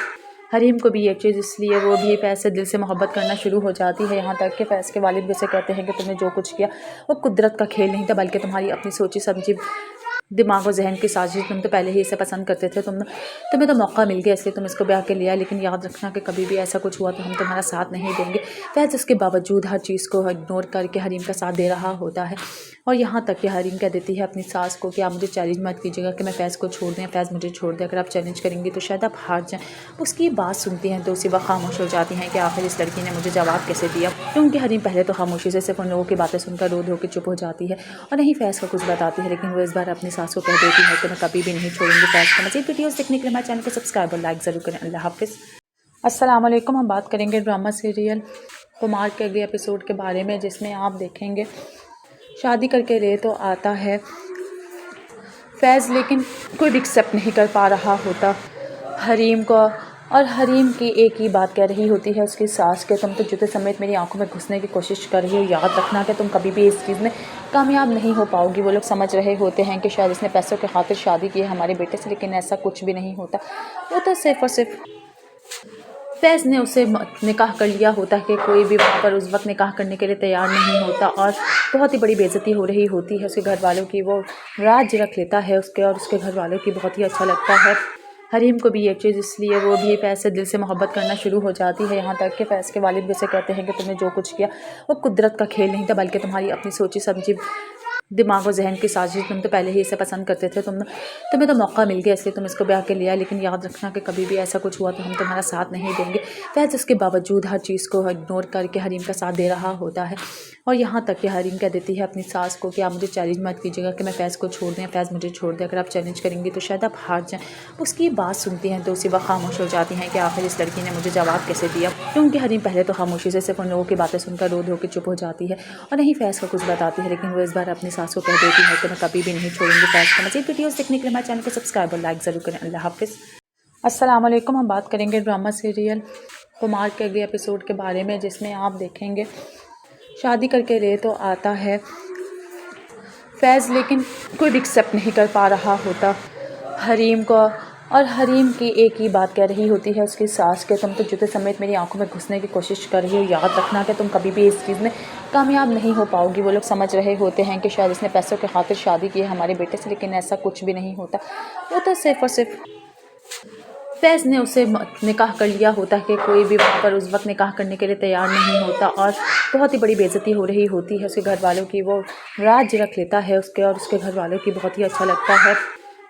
हरीम को भी ये चीज़, इसलिए वो भी फैज़ से दिल से मोहब्बत करना शुरू हो जाती है। यहाँ तक कि फैज़ के वालिद भी उसे कहते हैं कि तुमने जो कुछ किया वो कुदरत का खेल नहीं था, बल्कि तुम्हारी अपनी सोची समझी दिमाग और जहन की साजिश, तुम तो पहले ही इसे पसंद करते थे। तुम्हें तो मौका मिल गया इसलिए तुम इसको ब्याह के लिया, लेकिन याद रखना कि कभी भी ऐसा कुछ हुआ तो हम तुम्हारा साथ नहीं देंगे। फैज़ इसके बावजूद हर चीज़ को इग्नोर करके हरीम का साथ दे रहा होता है और यहाँ तक कि हरीम कह देती है अपनी सास को कि आप मुझे चैलेंज मत कीजिएगा कि मैं फैज़ को छोड़ दें, फैज़ मुझे छोड़ दें, अगर आप चैलेंज करेंगी तो शायद आप हार जाएँ। उसकी बात सुनती हैं तो उसी वक्त खामोश हो जाती हैं कि आखिर इस लड़की ने मुझे जवाब कैसे दिया, क्योंकि हरीम पहले तो खामोशी से सिर्फ उन लोगों की बातें सुनकर रो के चुप हो जाती है और नहीं फैज़ का कुछ बताती है, लेकिन वो इस बार अपनी सास को कह देती है कि मैं कभी भी नहीं छोड़ूंगी फैज़ को। मज़ीद वीडियोस देखने के लिए हमारे चैनल को सब्सक्राइब और लाइक ज़रूर करें। अल्लाह हाफ़िज़। अस्सलाम वालेकुम। हम बात करेंगे ड्रामा सीरियल कुमार के अगले एपिसोड के बारे में, जिसमें आप देखेंगे शादी करके रे तो आता है फैज़, लेकिन कोई भी एक्सेप्ट नहीं कर पा रहा होता हरीम को, और हरीम की एक ही बात कह रही होती है उसकी सास के, तुम तो जूते समेत मेरी आंखों में घुसने की कोशिश कर रही हो, याद रखना कि तुम कभी भी इस चीज़ में कामयाब नहीं हो पाओगी। वो लोग समझ रहे होते हैं कि शायद इसने पैसों के खातिर शादी की है हमारे बेटे से, लेकिन ऐसा कुछ भी नहीं होता। वो तो सिर्फ और सिर्फ फैज़ ने उसे निकाह कर लिया होता है कि कोई भी वहाँ पर उस वक्त निकाह करने के लिए तैयार नहीं होता और बहुत ही बड़ी बेइज्जती हो रही होती है उसके घर वालों की। वो राज रख लेता है उसके और उसके घर वालों की, बहुत ही अच्छा लगता है हरीम को भी ये चीज़, इसलिए वो भी फैज़ से दिल से मोहब्बत करना शुरू हो जाती है। यहाँ तक कि फैज़ के वालिद भी उसे कहते हैं कि तुमने जो कुछ किया वो कुदरत का खेल नहीं था, बल्कि तुम्हारी अपनी सोची समझी दिमाग और जहन की साजिश, तुम तो पहले ही इसे पसंद करते थे। तुम्हें तो मौका मिल गया इसलिए तुम इसको ब्याह के लिया, लेकिन याद रखना कि कभी भी ऐसा कुछ हुआ तो हम तुम्हारा साथ नहीं देंगे। फैज़ इसके बावजूद हर चीज़ को इग्नोर करके हरीम का साथ दे रहा होता है और यहाँ तक कि हरीम कह देती है अपनी सास को कि आप मुझे चैलेंज मत कीजिएगा कि मैं फैज़ को छोड़ दें, फैज़ मुझे छोड़ दें, अगर आप चैलेंज करेंगी तो शायद आप हार जाएँ। उसकी बात सुनती हैं तो उसी वक्त खामोश हो जाती हैं कि आखिर इस लड़की ने मुझे जवाब कैसे दिया, क्योंकि हरीम पहले तो खामोशी से सिर्फ उन लोगों की बातें सुनकर रो के चुप हो जाती है और नहीं फैज़ का कुछ बताती है, लेकिन वो इस बार अपनी सास को कह देती है कि मैं कभी भी नहीं छोड़ूंगी फैज़ को। मज़ीद वीडियोस देखने के लिए हमारे चैनल को सब्सक्राइब और लाइक ज़रूर करें। अल्लाह हाफ़िज़। अस्सलाम वालेकुम। हम बात करेंगे ड्रामा सीरियल कुमार के अगले एपिसोड के बारे में, जिसमें आप देखेंगे शादी करके रे तो आता है फैज़, लेकिन कोई भी एक्सेप्ट नहीं कर पा रहा होता हरीम को। और हरीम की एक ही बात कह रही होती है उसकी सास के, तुम तो जूते समेत मेरी आंखों में घुसने की कोशिश कर रही हो, याद रखना कि तुम कभी भी इस चीज़ में कामयाब नहीं हो पाओगी। वो लोग समझ रहे होते हैं कि शायद इसने पैसों के खातिर शादी की है हमारे बेटे से, लेकिन ऐसा कुछ भी नहीं होता। वो तो सिर्फ़ और सिर्फ फैज़ ने उसे निकाह कर लिया होता है कि कोई भी वहाँ पर उस वक्त निकाह करने के लिए तैयार नहीं होता, और बहुत ही बड़ी बेइज्जती हो रही होती है उसके घर वालों की। वो राज रख लेता है उसके, और उसके घर वालों की बहुत ही अच्छा लगता है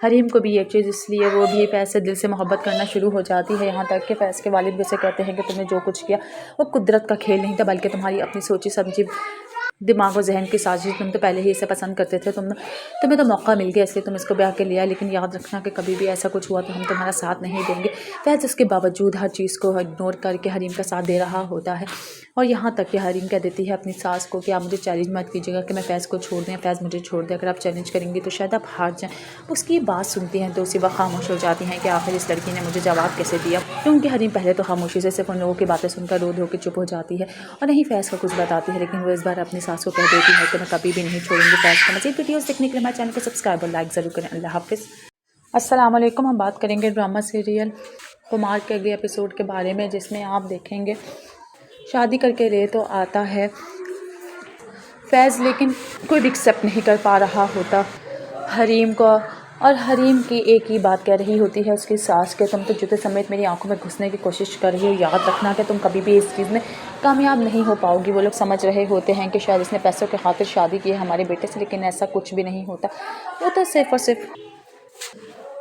हरीम को भी ये चीज़, इसलिए वो भी फैज़ से दिल से मोहब्बत करना शुरू हो जाती है। यहाँ तक कि फैज़ के वालिद भी उसे कहते हैं कि तुमने जो कुछ किया वो कुदरत का खेल नहीं था, बल्कि तुम्हारी अपनी सोची समझी दिमाग और जहन की साजिश। तुम तो पहले ही इसे पसंद करते थे, तुम्हें तो मौका मिल गया इसलिए तुम इसको ब्याह के लिया, लेकिन याद रखना कि कभी भी ऐसा कुछ हुआ तो हम तुम्हारा साथ नहीं देंगे। फैज़ इसके बावजूद हर चीज़ को इग्नोर करके हरीम का साथ दे रहा होता है, और यहाँ तक कि हरीम कह देती है अपनी सास को कि आप मुझे चैलेंज मत कीजिएगा कि मैं फैज़ को छोड़ दें, फैज़ मुझे छोड़ दें, अगर आप चैलेंज करेंगी तो शायद आप हार जाएँ। उसकी बात सुनती हैं तो उसी वक्त खामोश हो जाती हैं कि आखिर इस लड़की ने मुझे जवाब कैसे दिया, क्योंकि हरीम पहले तो खामोशी से सिर्फ उन लोगों की बातें सुनकर रो धो के चुप हो जाती है और नहीं फैज़ का कुछ बताती है, लेकिन वो इस बार अपनी सास को कह देती है कि मैं कभी भी नहीं छोड़ूंगी फैज़ को। मज़ीद वीडियोस देखने के लिए हमारे चैनल को सब्सक्राइब और लाइक ज़रूर करें। अल्लाह हाफ़िज़। अस्सलाम वालेकुम। हम बात करेंगे ड्रामा सीरियल कुमार के अगले एपिसोड के बारे में, जिसमें आप देखेंगे शादी करके रे तो आता है फैज़, लेकिन कोई भी एक्सेप्ट नहीं कर पा रहा होता हरीम को। और हरीम की एक ही बात कह रही होती है उसकी सास के, तुम तो जूते समेत मेरी आंखों में घुसने की कोशिश कर रही हो, याद रखना कि तुम कभी भी इस चीज़ में कामयाब नहीं हो पाओगी। वो लोग समझ रहे होते हैं कि शायद इसने पैसों के खातिर शादी की है हमारे बेटे से, लेकिन ऐसा कुछ भी नहीं होता। वो तो सिर्फ और सिर्फ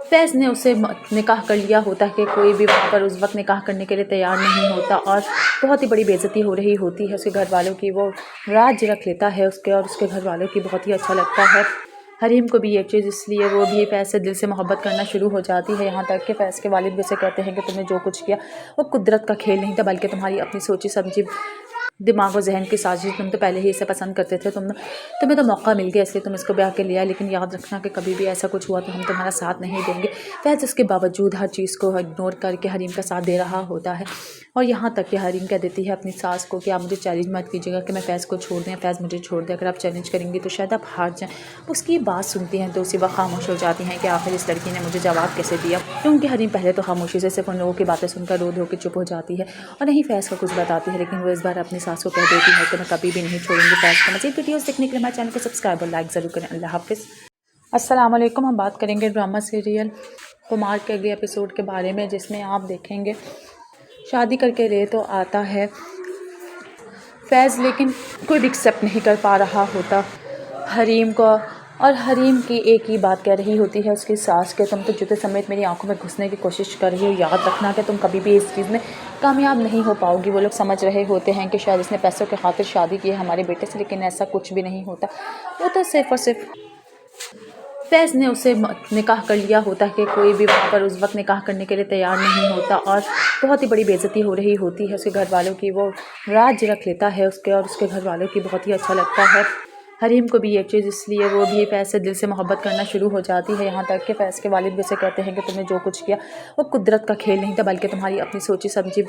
फैज़ ने उसे निकाह कर लिया होता है कि कोई भी वहाँ पर उस वक्त निकाह करने के लिए तैयार नहीं होता, और बहुत ही बड़ी बेइज्जती हो रही होती है उसके घर वालों की। वो राज रख लेता है उसके, और उसके घर वालों की बहुत ही अच्छा लगता है हरीम को भी ये चीज़, इसलिए वो भी फैज़ से दिल से मोहब्बत करना शुरू हो जाती है। यहाँ तक कि फैज़ के वालिद भी उसे कहते हैं कि तुमने जो कुछ किया वो कुदरत का खेल नहीं था, बल्कि तुम्हारी अपनी सोची समझी दिमाग और जहन की साजिश। तुम तो पहले ही इसे पसंद करते थे, तुम्हें तो मौका मिल गया इसलिए तुम इसको ब्याह के लिया, लेकिन याद रखना कि कभी भी ऐसा कुछ हुआ तो हम तुम्हारा साथ नहीं देंगे। फैज़ इसके बावजूद हर चीज़ को इग्नोर करके हरीम का साथ दे रहा होता है, और यहाँ तक कि हरीम कह देती है अपनी सास को कि आप मुझे चैलेंज मत कीजिएगा कि मैं फैज़ को छोड़ दें, फैज़ मुझे छोड़ दें, अगर आप चैलेंज करेंगी तो शायद आप हार जाएँ। उसकी बात सुनती हैं तो उसी वक्त खामोश हो जाती हैं कि आखिर इस लड़की ने मुझे जवाब कैसे दिया, क्योंकि हरीम पहले तो खामोशी से सिर्फ उन लोगों की बातें सुनकर रो धो के चुप हो जाती है और नहीं फैज़ का कुछ बताती है, लेकिन वो इस बार अपनी सास को कह देती है कि मैं कभी भी नहीं छोड़ूंगी फैज़ को। मज़ीद वीडियोस देखने के लिए हमारे चैनल को सब्सक्राइब और लाइक ज़रूर करें। अल्लाह हाफ़िज़। अस्सलाम वालेकुम। हम बात करेंगे ड्रामा सीरियल कुमार के अगले एपिसोड के बारे में, जिसमें आप देखेंगे शादी करके रे तो आता है फैज़, लेकिन कोई भी एक्सेप्ट नहीं कर पा रहा होता हरीम को। और हरीम की एक ही बात कह रही होती है उसकी सास के, तुम तो जूते समेत मेरी आंखों में घुसने की कोशिश कर रही हो, याद रखना कि तुम कभी भी इस चीज़ में कामयाब नहीं हो पाओगी। वो लोग समझ रहे होते हैं कि शायद इसने पैसों के खातिर शादी की है हमारे बेटे से, लेकिन ऐसा कुछ भी नहीं होता। वो तो सिर्फ और सिर्फ फैज़ ने उसे निकाह कर लिया होता है कि कोई भी वहाँ पर उस वक्त निकाह करने के लिए तैयार नहीं होता, और बहुत ही बड़ी बेइज्जती हो रही होती है उसके घर वालों की। वो राज रख लेता है उसके, और उसके घर वालों की बहुत ही अच्छा लगता है हरीम को भी ये चीज़, इसलिए वो भी फैज़ से दिल से मोहब्बत करना शुरू हो जाती है। यहाँ तक कि फैज़ के वालिद भी उसे कहते हैं कि तुमने जो कुछ किया वो कुदरत का खेल नहीं था, बल्कि तुम्हारी अपनी सोची समझी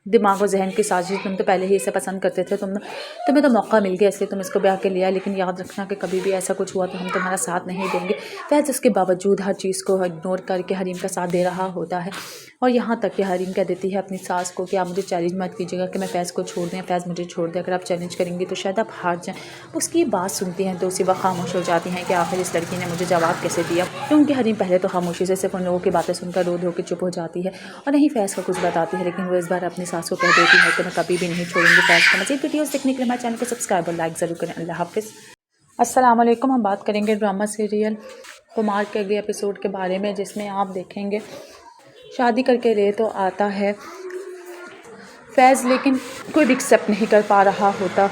दिमाग और जहन की साजिश। तुम तो पहले ही इसे पसंद करते थे, तुम्हें तो मौका मिल गया इसलिए तुम इसको ब्याह के लिया, लेकिन याद रखना कि कभी भी ऐसा कुछ हुआ तो हम तुम्हारा साथ नहीं देंगे। फैज़ इसके बावजूद हर चीज़ को इग्नोर करके हरीम का साथ दे रहा होता है, और यहाँ तक कि हरीम कह देती है अपनी सास को कि आप मुझे चैलेंज मत कीजिएगा कि मैं फैज़ को छोड़ दें, फैज़ मुझे छोड़ दें, अगर आप चैलेंज करेंगी तो शायद आप हार जाएँ। उसकी बात सुनती हैं तो उसी वक्त खामोश हो जाती हैं कि आखिर इस लड़की ने मुझे जवाब कैसे दिया, क्योंकि हरीम पहले तो खामोशी से सिर्फ उन लोगों की बातें सुनकर रो धो के चुप हो जाती है और नहीं फैज़ का कुछ बताती है, लेकिन वो इस बार अपनी सास को कह देती है कि मैं कभी भी नहीं छोड़ूंगी फैज़ को। मज़ीद वीडियोस देखने के लिए हमारे चैनल को सब्सक्राइब और लाइक ज़रूर करें। अल्लाह हाफ़िज़। अस्सलाम वालेकुम। हम बात करेंगे ड्रामा सीरियल कुमार के अगले एपिसोड के बारे में, जिसमें आप देखेंगे शादी करके रे तो आता है फैज़, लेकिन कोई भी एक्सेप्ट नहीं कर पा रहा होता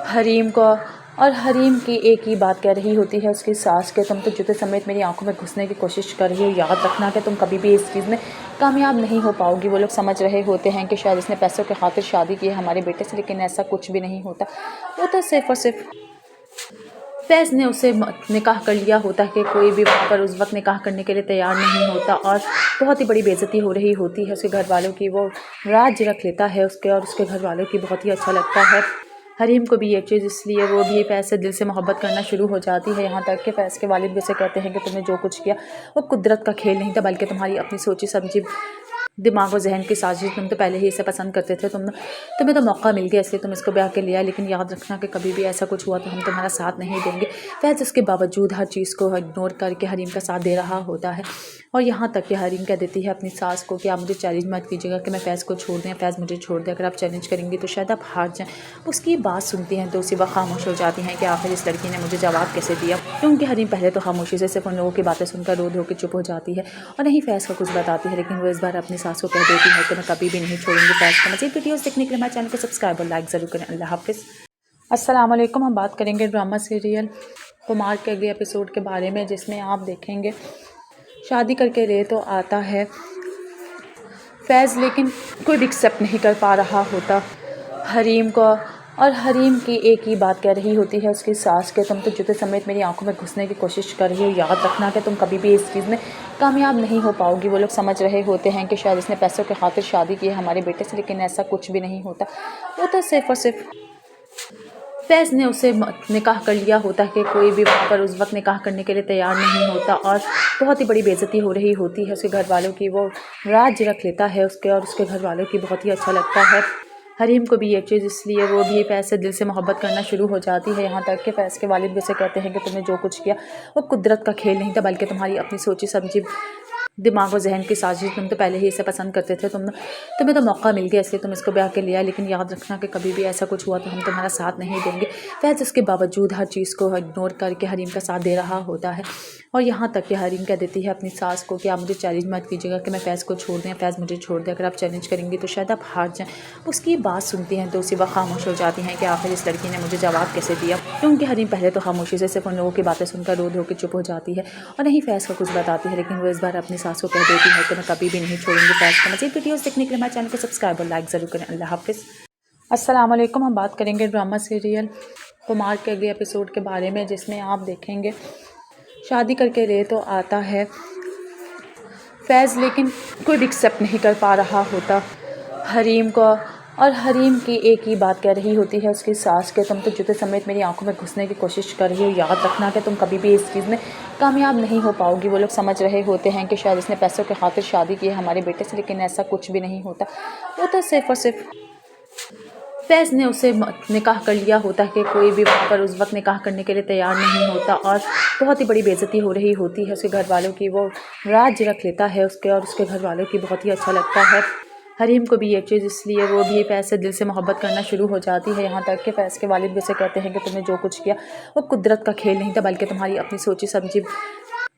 हरीम को। और हरीम की एक ही बात कह रही होती है उसकी सास के, तुम तो जूते समेत मेरी आंखों में घुसने की कोशिश कर रही हो, याद रखना कि तुम कभी भी इस चीज़ में कामयाब नहीं हो पाओगी। वो लोग समझ रहे होते हैं कि शायद इसने पैसों के खातिर शादी की है हमारे बेटे से, लेकिन ऐसा कुछ भी नहीं होता। वो तो सिर्फ और सिर्फ फैज़ ने उसे निकाह कर लिया होता है कि कोई भी वहाँ पर उस वक्त निकाह करने के लिए तैयार नहीं होता और बहुत ही बड़ी बेइज्जती हो रही होती है उसके घर वालों की। वो राज रख लेता है उसके और उसके घर वालों की, बहुत ही अच्छा लगता है हरीम को भी ये चीज़, इसलिए वो भी फैज़ से दिल से मोहब्बत करना शुरू हो जाती है। यहाँ तक कि फैज़ के वालिद भी उसे कहते हैं कि तुमने जो कुछ किया वो कुदरत का खेल नहीं था, बल्कि तुम्हारी अपनी सोची समझी दिमाग और जहन की साजिश। तुम तो पहले ही इसे पसंद करते थे, तुम्हें तो मौका मिल गया इसलिए तुम इसको ब्याह के लिया, लेकिन याद रखना कि कभी भी ऐसा कुछ हुआ तो हम तुम्हारा साथ नहीं देंगे। फैज़ इसके बावजूद हर चीज़ को इग्नोर करके हरीम का साथ दे रहा होता है और यहाँ तक कि हरीम कह देती है अपनी सास को कि आप मुझे चैलेंज मत कीजिएगा कि मैं फैज़ को छोड़ दें, फैज़ मुझे छोड़ दें, अगर आप चैलेंज करेंगी तो शायद आप हार जाएँ। उसकी बात सुनती हैं तो उसी वक्त खामोश हो जाती हैं कि आखिर इस लड़की ने मुझे जवाब कैसे दिया, क्योंकि हरीम पहले तो खामोशी से सिर्फ उन लोगों की बातें सुनकर रो के चुप हो जाती है और नहीं फैज़ का कुछ बताती है, लेकिन वो इस बार अपनी सास को कह देती है कि मैं कभी भी नहीं छोड़ूंगी फैज़ को। मज़ीद वीडियोस देखने के लिए हमारे चैनल को सब्सक्राइब और लाइक ज़रूर करें। अल्लाह हाफ़िज़। अस्सलाम वालेकुम। हम बात करेंगे ड्रामा सीरियल कुमार के अगले एपिसोड के बारे में, जिसमें आप देखेंगे शादी करके रे तो आता है फैज़, लेकिन कोई भी एक्सेप्ट नहीं कर पा रहा होता हरीम को, और हरीम की एक ही बात कह रही होती है उसकी सास के, तुम तो जूते समेत मेरी आंखों में घुसने की कोशिश कर रही हो, याद रखना कि तुम कभी भी इस चीज़ में कामयाब नहीं हो पाओगी। वो लोग समझ रहे होते हैं कि शायद इसने पैसों के खातिर शादी की है हमारे बेटे से, लेकिन ऐसा कुछ भी नहीं होता। वो तो सिर्फ और सिर्फ फैज़ ने उसे निकाह कर लिया होता है कि कोई भी वहाँ पर उस वक्त निकाह करने के लिए तैयार नहीं होता और बहुत ही बड़ी बेइज्जती हो रही होती है उसके घर वालों की। वो राज रख लेता है उसके और उसके घर वालों की, बहुत ही अच्छा लगता है हरीम को भी ये चीज़, इसलिए वो भी फैज़ से दिल से मोहब्बत करना शुरू हो जाती है। यहाँ तक कि फैज़ के वालिद भी उसे कहते हैं कि तुमने जो कुछ किया वो कुदरत का खेल नहीं था, बल्कि तुम्हारी अपनी सोची समझी दिमाग और जहन की साजिश। तुम तो पहले ही इसे पसंद करते थे, तुम्हें तो मौका मिल गया इसलिए तुम इसको ब्याह के लिया, लेकिन याद रखना कि कभी भी ऐसा कुछ हुआ तो हम तुम्हारा साथ नहीं देंगे। फैज़ इसके बावजूद हर चीज़ को इग्नोर करके हरीम का साथ दे रहा होता है और यहाँ तक कि हरीम कह देती है अपनी सास को कि आप मुझे चैलेंज मत कीजिएगा कि मैं फैज़ को छोड़ दें, फैज़ मुझे छोड़ दें, अगर आप चैलेंज करेंगी तो शायद आप हार जाएँ। उसकी बात सुनती हैं तो उसी वक्त खामोश हो जाती हैं कि आखिर इस लड़की ने मुझे जवाब कैसे दिया, क्योंकि हरीम पहले तो खामोशी से सिर्फ उन लोगों की बातें सुनकर रो के चुप हो जाती है और नहीं फैज़ का कुछ बताती है, लेकिन वो इस बार अपनी सास को कह देती है कि मैं कभी भी नहीं छोड़ूंगी फैज़ को। मज़ीद वीडियोस देखने के लिए हमारे चैनल को सब्सक्राइब और लाइक ज़रूर करें। अल्लाह हाफ़िज़। अस्सलाम वालेकुम। हम बात करेंगे ड्रामा सीरियल कुमार के अगले एपिसोड के बारे में, जिसमें आप देखेंगे शादी करके रे तो आता है फैज़, लेकिन कोई भी एक्सेप्ट नहीं कर पा रहा होता हरीम को, और हरीम की एक ही बात कह रही होती है उसकी सास के, तुम तो जूते समेत मेरी आंखों में घुसने की कोशिश कर रही हो, याद रखना कि तुम कभी भी इस चीज़ में कामयाब नहीं हो पाओगी। वो लोग समझ रहे होते हैं कि शायद इसने पैसों के खातिर शादी की है हमारे बेटे से, लेकिन ऐसा कुछ भी नहीं होता। वो तो सिर्फ और सिर्फ फैज़ ने उसे निकाह कर लिया होता है कि कोई भी वहाँ पर उस वक्त निकाह करने के लिए तैयार नहीं होता और बहुत ही बड़ी बेइज्जती हो रही होती है उसके घर वालों की। वो राज रख लेता है उसके और उसके घर वालों की, बहुत ही अच्छा लगता है हरीम को भी ये चीज़, इसलिए वो भी फैज़ से दिल से मोहब्बत करना शुरू हो जाती है। यहाँ तक कि फैज़ के वालिद भी उसे कहते हैं कि तुमने जो कुछ किया वो कुदरत का खेल नहीं था, बल्कि तुम्हारी अपनी सोची समझी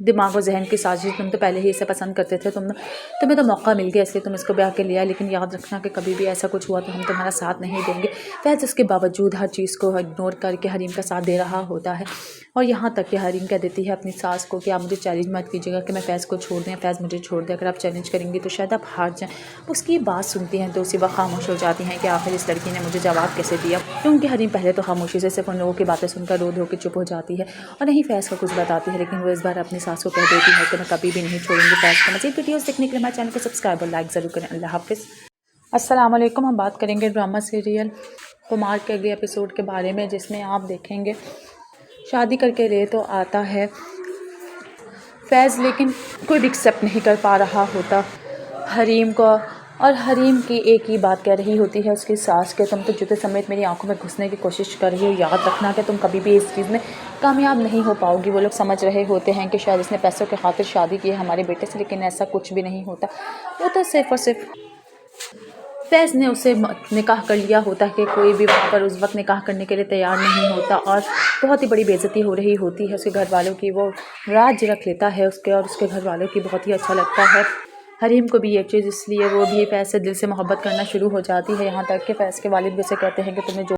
दिमाग और जहन की साजिश। तुम तो पहले ही इसे पसंद करते थे, तुम्हें तो मौका मिल गया इसलिए तुम इसको ब्याह के लिया, लेकिन याद रखना कि कभी भी ऐसा कुछ हुआ तो हम तुम्हारा साथ नहीं देंगे। फैज़ इसके बावजूद हर चीज़ को इग्नोर करके हरीम का साथ दे रहा होता है और यहाँ तक कि हरीम कह देती है अपनी सास को कि आप मुझे चैलेंज मत कीजिएगा कि मैं फैज़ को छोड़ दें, फैज़ मुझे छोड़ दें, अगर आप चैलेंज करेंगी तो शायद आप हार जाएँ। उसकी बात सुनती हैं तो उसी वक्त खामोश हो जाती हैं कि आखिर इस लड़की ने मुझे जवाब कैसे दिया, क्योंकि हरीम पहले तो खामोशी से सिर्फ उन लोगों की बातें सुनकर रो के चुप हो जाती है और नहीं फैज़ का कुछ बताती है, लेकिन वो इस बार अपनी सास को कह देती है कि मैं कभी भी नहीं छोड़ूंगी फैज़ को। मज़ीद वीडियोस देखने के लिए हमारे चैनल को सब्सक्राइब और लाइक ज़रूर करें। अल्लाह हाफ़िज़। अस्सलाम वालेकुम। हम बात करेंगे ड्रामा सीरियल कुमार के अगले एपिसोड के बारे में, जिसमें आप देखेंगे शादी करके रे तो आता है फैज़, लेकिन कोई भी एक्सेप्ट नहीं कर पा रहा होता हरीम को, और हरीम की एक ही बात कह रही होती है उसकी सास के, तुम तो जूते समेत मेरी आंखों में घुसने की कोशिश कर रही हो, याद रखना कि तुम कभी भी इस चीज़ में कामयाब नहीं हो पाओगी। वो लोग समझ रहे होते हैं कि शायद इसने पैसों के खातिर शादी की है हमारे बेटे से, लेकिन ऐसा कुछ भी नहीं होता। वो तो सिर्फ और सिर्फ फैज़ ने उसे निकाह कर लिया होता है कि कोई भी वहाँ पर उस वक्त निकाह करने के लिए तैयार नहीं होता और बहुत ही बड़ी बेइज्जती हो रही होती है उसके घर वालों की। वो राज रख लेता है उसके और उसके घर वालों की, बहुत ही अच्छा लगता है हरीम को भी ये चीज़, इसलिए वो भी फैज़ से दिल से मोहब्बत करना शुरू हो जाती है। यहाँ तक कि फैज़ के वालिद भी उसे कहते हैं कि तुम्हें जो